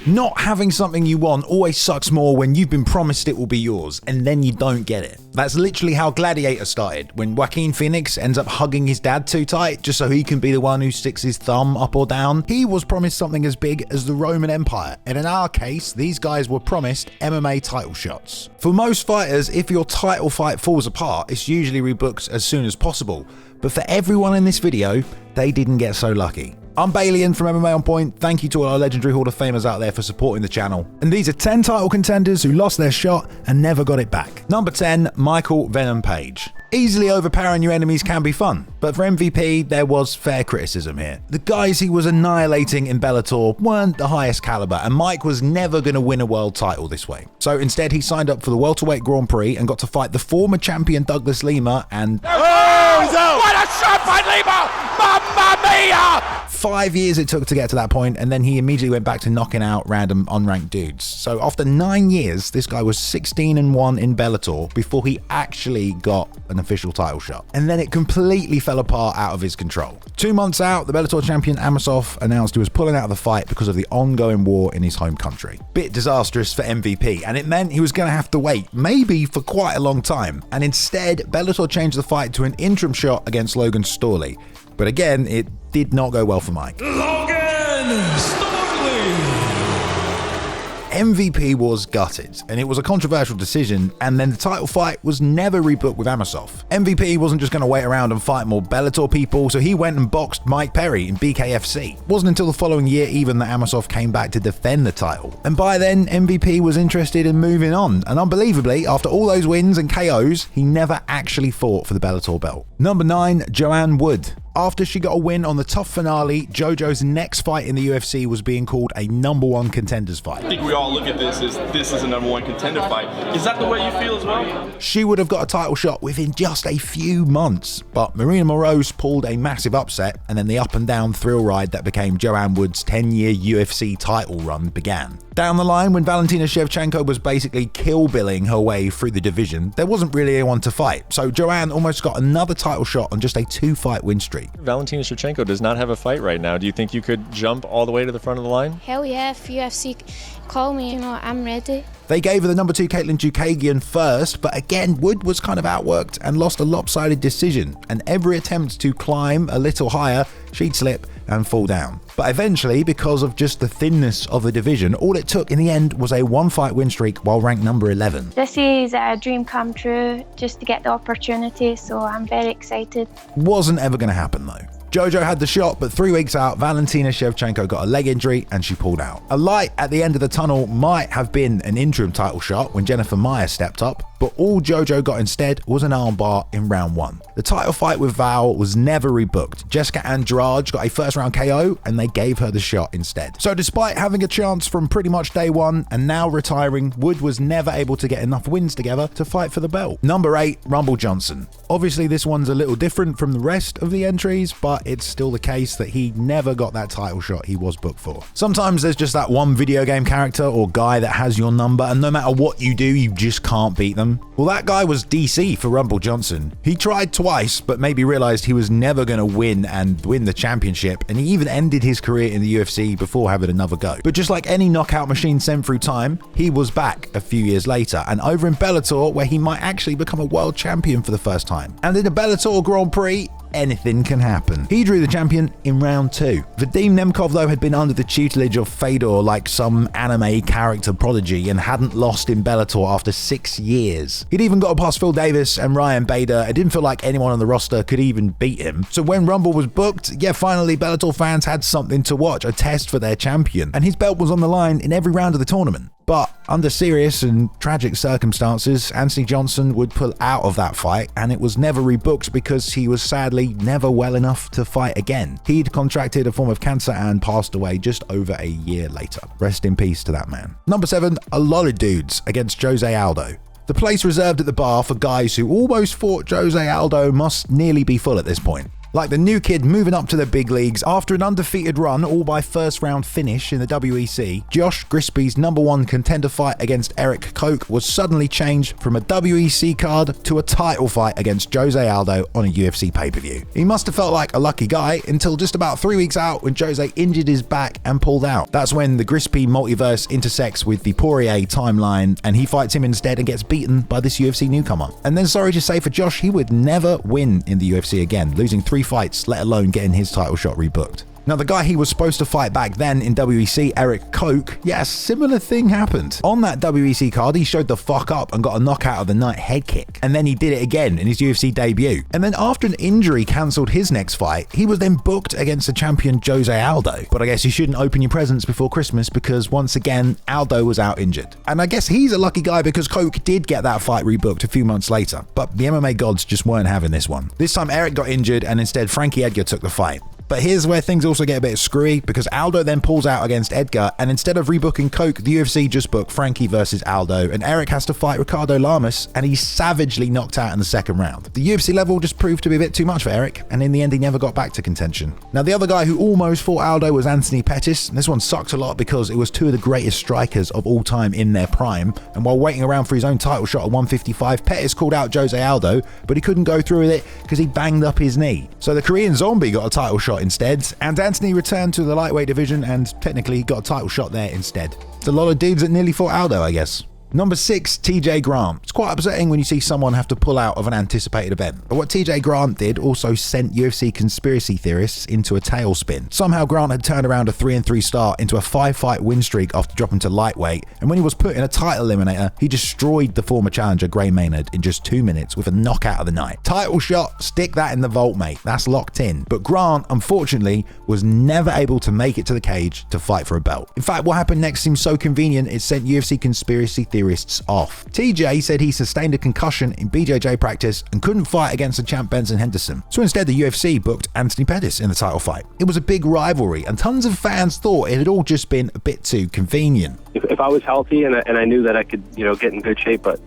Not having something you want always sucks more when you've been promised it will be yours and then you don't get it. That's literally how Gladiator started, when Joaquin Phoenix ends up hugging his dad too tight just so he can be the one who sticks his thumb up or down. He was promised something as big as the Roman Empire, and in our case, these guys were promised MMA title shots. For most fighters, if your title fight falls apart, it's usually rebooked as soon as possible, but for everyone in this video, they didn't get so lucky. I'm Balian from MMA On Point. Thank you to all our legendary Hall of Famers out there for supporting the channel. And these are 10 title contenders who lost their shot and never got it back. Number 10, Michael Venom Page. Easily overpowering your enemies can be fun, but for MVP, there was fair criticism here. The guys he was annihilating in Bellator weren't the highest caliber, and Mike was never going to win a world title this way. So instead, he signed up for the welterweight Grand Prix and got to fight the former champion Douglas Lima and... Oh, he's out! What a shot by Lima! Mamma mia! 5 years it took to get to that point, and then he immediately went back to knocking out random unranked dudes. So after 9 years, this guy was 16-1 in Bellator before he actually got an official title shot. And then it completely fell apart out of his control. 2 months out, the Bellator champion Amosov announced he was pulling out of the fight because of the ongoing war in his home country. Bit disastrous for MVP, and it meant he was going to have to wait, maybe for quite a long time. And instead, Bellator changed the fight to an interim shot against Logan Storley. But again, it did not go well for Mike. Logan Storley! MVP was gutted, and it was a controversial decision, and then the title fight was never rebooked with Amosov. MVP wasn't just going to wait around and fight more Bellator people, so he went and boxed Mike Perry in BKFC. It wasn't until the following year even that Amosov came back to defend the title. And by then, MVP was interested in moving on, and unbelievably, after all those wins and KOs, he never actually fought for the Bellator belt. Number 9, Joanne Wood. After she got a win on the tough finale, JoJo's next fight in the UFC was being called a #1 contenders fight. I think we all look at this as a #1 contender fight. Is that the way you feel as well? She would have got a title shot within just a few months, but Marina Moroz pulled a massive upset, and then the up and down thrill ride that became Joanne Wood's 10-year UFC title run began. Down the line, when Valentina Shevchenko was basically kill-billing her way through the division, there wasn't really anyone to fight, so Joanne almost got another title shot on just a 2-fight win streak. Valentina Shevchenko does not have a fight right now. Do you think you could jump all the way to the front of the line? Hell yeah, if UFC call me, I'm ready. They gave her the number 2 Caitlin Chookagian first, but again, Wood was kind of outworked and lost a lopsided decision, and every attempt to climb a little higher, she'd slip and fall down. But eventually, because of just the thinness of the division, all it took in the end was a 1-fight win streak while ranked number 11. This is a dream come true, just to get the opportunity, so I'm very excited. Wasn't ever going to happen though. JoJo had the shot, but 3 weeks out, Valentina Shevchenko got a leg injury and she pulled out. A light at the end of the tunnel might have been an interim title shot when Jennifer Maia stepped up, but all JoJo got instead was an armbar in round 1. The title fight with Val was never rebooked. Jessica Andrade got a first-round KO, and they gave her the shot instead. So despite having a chance from pretty much day one and now retiring, Wood was never able to get enough wins together to fight for the belt. Number 8, Rumble Johnson. Obviously, this one's a little different from the rest of the entries, but it's still the case that he never got that title shot he was booked for. Sometimes there's just that one video game character or guy that has your number, and no matter what you do, you just can't beat them. Well, that guy was DC for Rumble Johnson. He tried twice, but maybe realized he was never going to win the championship, and he even ended his career in the UFC before having another go. But just like any knockout machine sent through time, he was back a few years later, and over in Bellator, where he might actually become a world champion for the first time. And in the Bellator Grand Prix, anything can happen. He drew the champion in round 2. Vadim Nemkov, though, had been under the tutelage of Fedor like some anime character prodigy and hadn't lost in Bellator after 6 years. He'd even got past Phil Davis and Ryan Bader. It didn't feel like anyone on the roster could even beat him. So when Rumble was booked, finally Bellator fans had something to watch, a test for their champion. And his belt was on the line in every round of the tournament. But under serious and tragic circumstances, Anthony Johnson would pull out of that fight, and it was never rebooked because he was sadly never well enough to fight again. He'd contracted a form of cancer and passed away just over a year later. Rest in peace to that man. Number 7, a lot of dudes against Jose Aldo. The place reserved at the bar for guys who almost thought Jose Aldo must nearly be full at this point. Like the new kid moving up to the big leagues after an undefeated run, all by first round finish in the WEC, Josh Grispy's #1 contender fight against Eric Koch was suddenly changed from a WEC card to a title fight against Jose Aldo on a UFC pay-per-view. He must have felt like a lucky guy until just about 3 weeks out when Jose injured his back and pulled out. That's when the Grispy multiverse intersects with the Poirier timeline and he fights him instead and gets beaten by this UFC newcomer. And then sorry to say for Josh, he would never win in the UFC again, losing 3 fights, let alone getting his title shot rebooked. Now, the guy he was supposed to fight back then in WEC, Eric Koch, yeah, a similar thing happened. On that WEC card, he showed the fuck up and got a knockout of the night head kick. And then he did it again in his UFC debut. And then after an injury cancelled his next fight, he was then booked against the champion Jose Aldo. But I guess you shouldn't open your presents before Christmas because once again, Aldo was out injured. And I guess he's a lucky guy because Koch did get that fight rebooked a few months later. But the MMA gods just weren't having this one. This time Eric got injured and instead Frankie Edgar took the fight. But here's where things also get a bit screwy because Aldo then pulls out against Edgar, and instead of rebooking Koch, the UFC just booked Frankie versus Aldo, and Eric has to fight Ricardo Lamas, and he's savagely knocked out in the second round. The UFC level just proved to be a bit too much for Eric, and in the end he never got back to contention. Now the other guy who almost fought Aldo was Anthony Pettis, and this one sucked a lot because it was 2 of the greatest strikers of all time in their prime, and while waiting around for his own title shot at 155, Pettis called out Jose Aldo, but he couldn't go through with it because he banged up his knee. So the Korean Zombie got a title shot instead, and Anthony returned to the lightweight division and technically got a title shot there instead. It's a lot of dudes that nearly fought Aldo, I guess. Number 6, TJ Grant. It's quite upsetting when you see someone have to pull out of an anticipated event. But what TJ Grant did also sent UFC conspiracy theorists into a tailspin. Somehow Grant had turned around a 3-3 start into a 5-fight win streak after dropping to lightweight, and when he was put in a title eliminator, he destroyed the former challenger Gray Maynard in just 2 minutes with a knockout of the night. Title shot, stick that in the vault, mate. That's locked in. But Grant, unfortunately, was never able to make it to the cage to fight for a belt. In fact, what happened next seems so convenient, it sent UFC conspiracy theorists off. TJ said he sustained a concussion in BJJ practice and couldn't fight against the champ Benson Henderson. So instead, the UFC booked Anthony Pettis in the title fight. It was a big rivalry, and tons of fans thought it had all just been a bit too convenient. If I was healthy and I knew that I could, get in good shape, but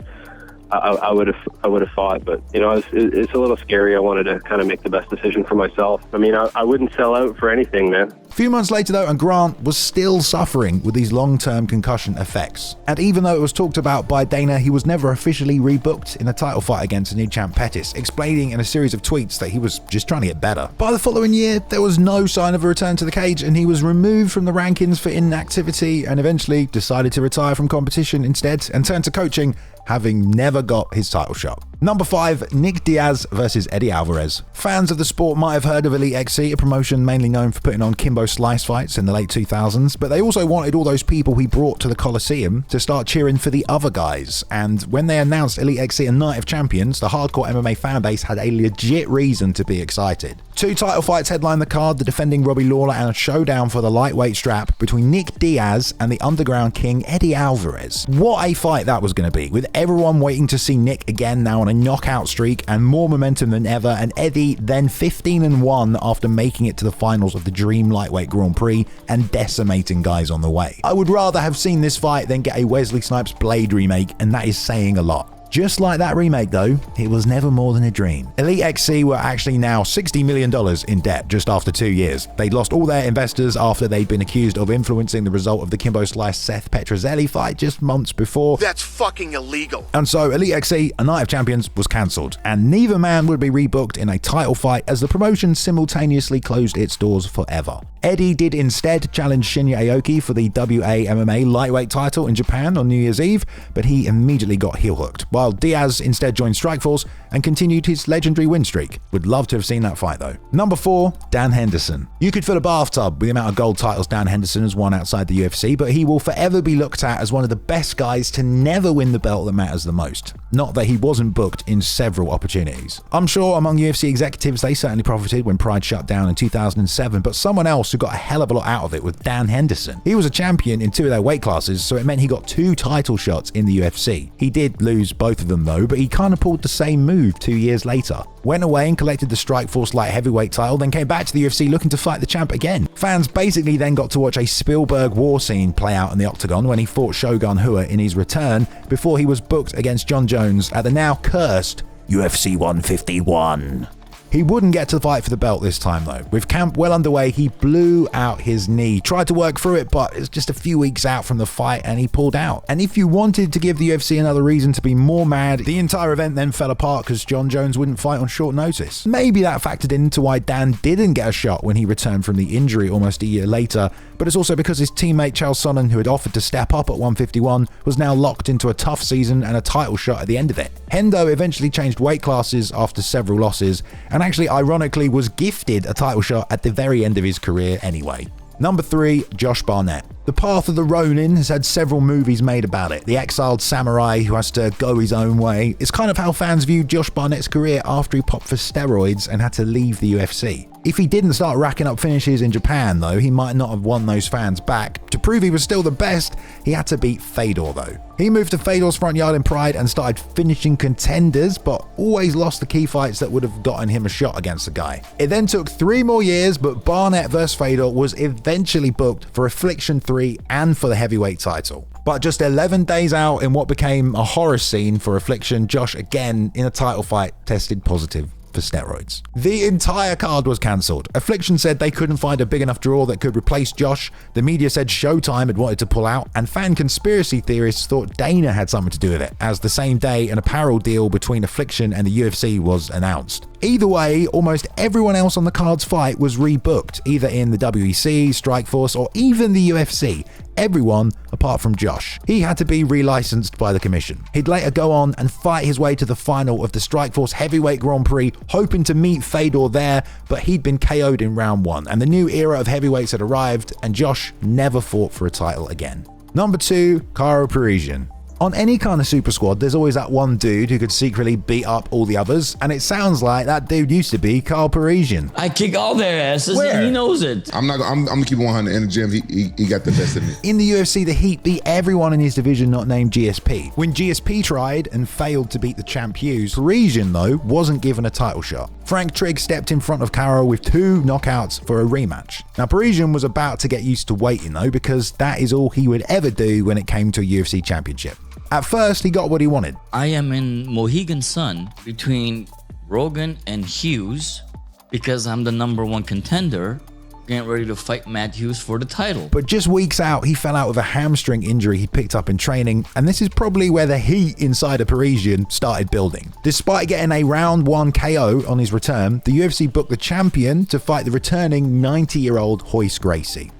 I would have fought. But it's a little scary. I wanted to kind of make the best decision for myself. I mean, I wouldn't sell out for anything, man. A few months later though, and Grant was still suffering with these long-term concussion effects. And even though it was talked about by Dana, he was never officially rebooked in a title fight against the new champ Pettis, explaining in a series of tweets that he was just trying to get better. By the following year, there was no sign of a return to the cage, and he was removed from the rankings for inactivity and eventually decided to retire from competition instead and turn to coaching, having never got his title shot. Number 5, Nick Diaz versus Eddie Alvarez. Fans of the sport might have heard of Elite XC, a promotion mainly known for putting on Kimbo Slice fights in the late 2000s, but they also wanted all those people he brought to the Coliseum to start cheering for the other guys. And when they announced Elite XC a Night of Champions, the hardcore MMA fanbase had a legit reason to be excited. 2 title fights headlined the card, the defending Robbie Lawler and a showdown for the lightweight strap between Nick Diaz and the underground king Eddie Alvarez. What a fight that was going to be, with everyone waiting to see Nick again now on a knockout streak and more momentum than ever, and Eddie then 15-1 after making it to the finals of the Dream Lightweight Grand Prix and decimating guys on the way. I would rather have seen this fight than get a Wesley Snipes Blade remake, and that is saying a lot. Just like that remake though, it was never more than a dream. Elite XC were actually now $60 million in debt just after 2 years. They'd lost all their investors after they'd been accused of influencing the result of the Kimbo Slice Seth Petrozelli fight just months before. That's fucking illegal. And so Elite XC, a Night of Champions, was cancelled, and neither man would be rebooked in a title fight as the promotion simultaneously closed its doors forever. Eddie did instead challenge Shinya Aoki for the WA MMA lightweight title in Japan on New Year's Eve, but he immediately got heel hooked, while Diaz instead joined Strikeforce and continued his legendary win streak. Would love to have seen that fight though. Number 4, Dan Henderson. You could fill a bathtub with the amount of gold titles Dan Henderson has won outside the UFC, but he will forever be looked at as one of the best guys to never win the belt that matters the most. Not that he wasn't booked in several opportunities. I'm sure among UFC executives they certainly profited when Pride shut down in 2007, but someone else who got a hell of a lot out of it was Dan Henderson. He was a champion in 2 of their weight classes, so it meant he got 2 title shots in the UFC. He did lose both of them though, but he kind of pulled the same move 2 years later. Went away and collected the Strikeforce light heavyweight title, then came back to the UFC looking to fight the champ again. Fans basically then got to watch a Spielberg war scene play out in the octagon when he fought Shogun Rua in his return before he was booked against John Jones at the now cursed UFC 151. He wouldn't get to the fight for the belt this time though. With camp well underway, he blew out his knee, tried to work through it, but it's just a few weeks out from the fight and he pulled out. And if you wanted to give the UFC another reason to be more mad, the entire event then fell apart because Jon Jones wouldn't fight on short notice. Maybe that factored into why Dan didn't get a shot when he returned from the injury almost a year later, but it's also because his teammate Chael Sonnen, who had offered to step up at 151, was now locked into a tough season and a title shot at the end of it. Hendo eventually changed weight classes after several losses, and actually ironically was gifted a title shot at the very end of his career anyway. Number 3, Josh Barnett. The path of the Ronin has had several movies made about it. The exiled samurai who has to go his own way. It's kind of how fans viewed Josh Barnett's career after he popped for steroids and had to leave the UFC. If he didn't start racking up finishes in Japan though, he might not have won those fans back. To prove he was still the best, he had to beat Fedor though. He moved to Fedor's front yard in Pride and started finishing Contenders, but always lost the key fights that would have gotten him a shot against the guy. It then took 3 more years, but Barnett vs Fedor was eventually booked for Affliction 3 and for the heavyweight title. But just 11 days out in what became a horror scene for Affliction, Josh again in a title fight tested positive for steroids. The entire card was cancelled. Affliction said they couldn't find a big enough draw that could replace Josh. The media said Showtime had wanted to pull out, and fan conspiracy theorists thought Dana had something to do with it, as the same day an apparel deal between Affliction and the UFC was announced. Either way, almost everyone else on the card's fight was rebooked, either in the WEC, Strikeforce, or even the UFC. Everyone apart from Josh. He had to be relicensed by the commission. He'd later go on and fight his way to the final of the Strikeforce Heavyweight Grand Prix, hoping to meet Fedor there, but he'd been KO'd in round 1, and the new era of heavyweights had arrived, and Josh never fought for a title again. Number 2, Karo Perisian. On any kind of super squad, there's always that one dude who could secretly beat up all the others, and it sounds like that dude used to be Karo Perisian. I kick all their asses, and he knows it. I'm gonna keep 100 in the gym. He got the best of me. In the UFC, the Heat beat everyone in his division not named GSP. When GSP tried and failed to beat the champ Hughes, Perisian, though, wasn't given a title shot. Frank Trigg stepped in front of Karo with 2 knockouts for a rematch. Now, Perisian was about to get used to waiting, though, because that is all he would ever do when it came to a UFC championship. At first, he got what he wanted. I am in Mohegan Sun between Rogan and Hughes because I'm the #1 contender, getting ready to fight Matt Hughes for the title. But just weeks out, he fell out with a hamstring injury he picked up in training, and this is probably where the heat inside of Perisian started building. Despite getting a round 1 KO on his return, the UFC booked the champion to fight the returning 90-year-old Royce Gracie.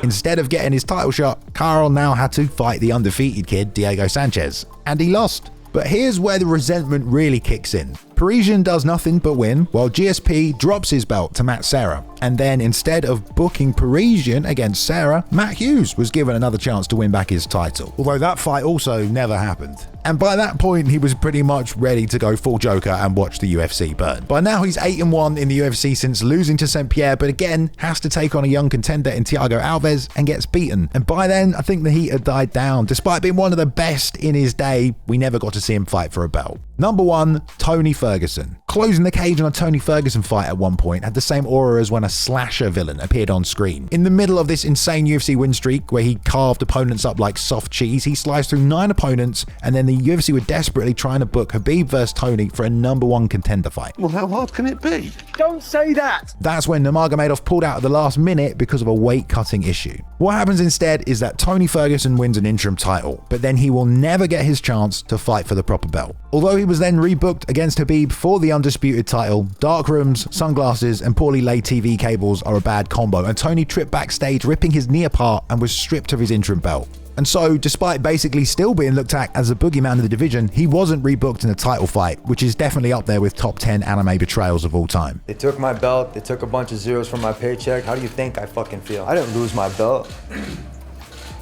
Instead of getting his title shot, Karo now had to fight the undefeated kid, Diego Sanchez, and he lost. But here's where the resentment really kicks in. Perisian does nothing but win, while GSP drops his belt to Matt Serra. And then instead of booking Perisian against Serra, Matt Hughes was given another chance to win back his title. Although that fight also never happened. And by that point, he was pretty much ready to go full Joker and watch the UFC burn. By now, he's 8-1 in the UFC since losing to St. Pierre, but again, has to take on a young contender in Thiago Alvarez and gets beaten. And by then, I think the heat had died down. Despite being one of the best in his day, we never got to see him fight for a belt. Number 1, Tony Ferguson. Closing the cage on a Tony Ferguson fight at one point had the same aura as when a slasher villain appeared on screen. In the middle of this insane UFC win streak where he carved opponents up like soft cheese, he sliced through 9 opponents, and then the UFC were desperately trying to book Khabib vs Tony for a #1 contender fight. Well, how hard can it be? Don't say that! That's when Nurmagomedov pulled out at the last minute because of a weight cutting issue. What happens instead is that Tony Ferguson wins an interim title, but then he will never get his chance to fight for the proper belt. Although he was then rebooked against Khabib for the undisputed title, dark rooms, sunglasses, and poorly laid TV cables are a bad combo, and Tony tripped backstage, ripping his knee apart and was stripped of his interim belt. And so, despite basically still being looked at as a boogeyman of the division, he wasn't rebooked in a title fight, which is definitely up there with top 10 anime betrayals of all time. They took my belt, they took a bunch of zeros from my paycheck. How do you think I fucking feel? I didn't lose my belt.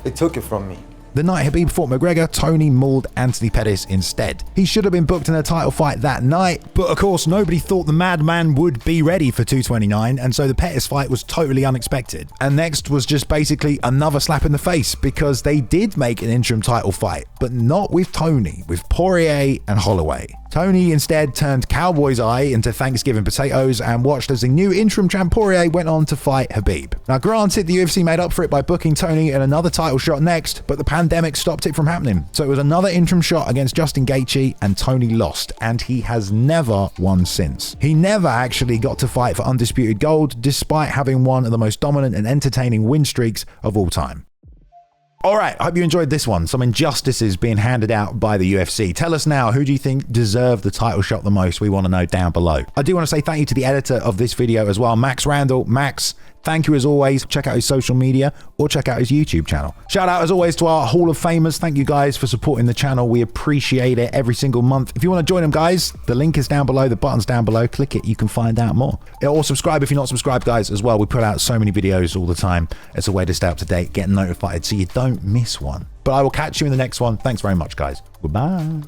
They took it from me. The night Khabib fought McGregor, Tony mauled Anthony Pettis instead. He should have been booked in a title fight that night, but of course nobody thought the madman would be ready for 229, and so the Pettis fight was totally unexpected. And next was just basically another slap in the face, because they did make an interim title fight, but not with Tony, with Poirier and Holloway. Tony instead turned Cowboy's eye into Thanksgiving potatoes and watched as the new interim champ Poirier went on to fight Khabib. Now granted, the UFC made up for it by booking Tony in another title shot next, but the pandemic stopped it from happening. So it was another interim shot against Justin Gaethje, and Tony lost, and he has never won since. He never actually got to fight for undisputed gold, despite having one of the most dominant and entertaining win streaks of all time. All right, I hope you enjoyed this one. Some injustices being handed out by the UFC. Tell us now, who do you think deserved the title shot the most? We want to know down below. I do want to say thank you to the editor of this video as well, Max Randall. Max, thank you as always. Check out his social media or check out his YouTube channel. Shout out as always to our Hall of Famers. Thank you guys for supporting the channel. We appreciate it every single month. If you want to join them, guys, the link is down below. The button's down below. Click it. You can find out more. Or subscribe if you're not subscribed, guys, as well. We put out so many videos all the time. It's a way to stay up to date, get notified so you don't miss one. But I will catch you in the next one. Thanks very much, guys. Goodbye.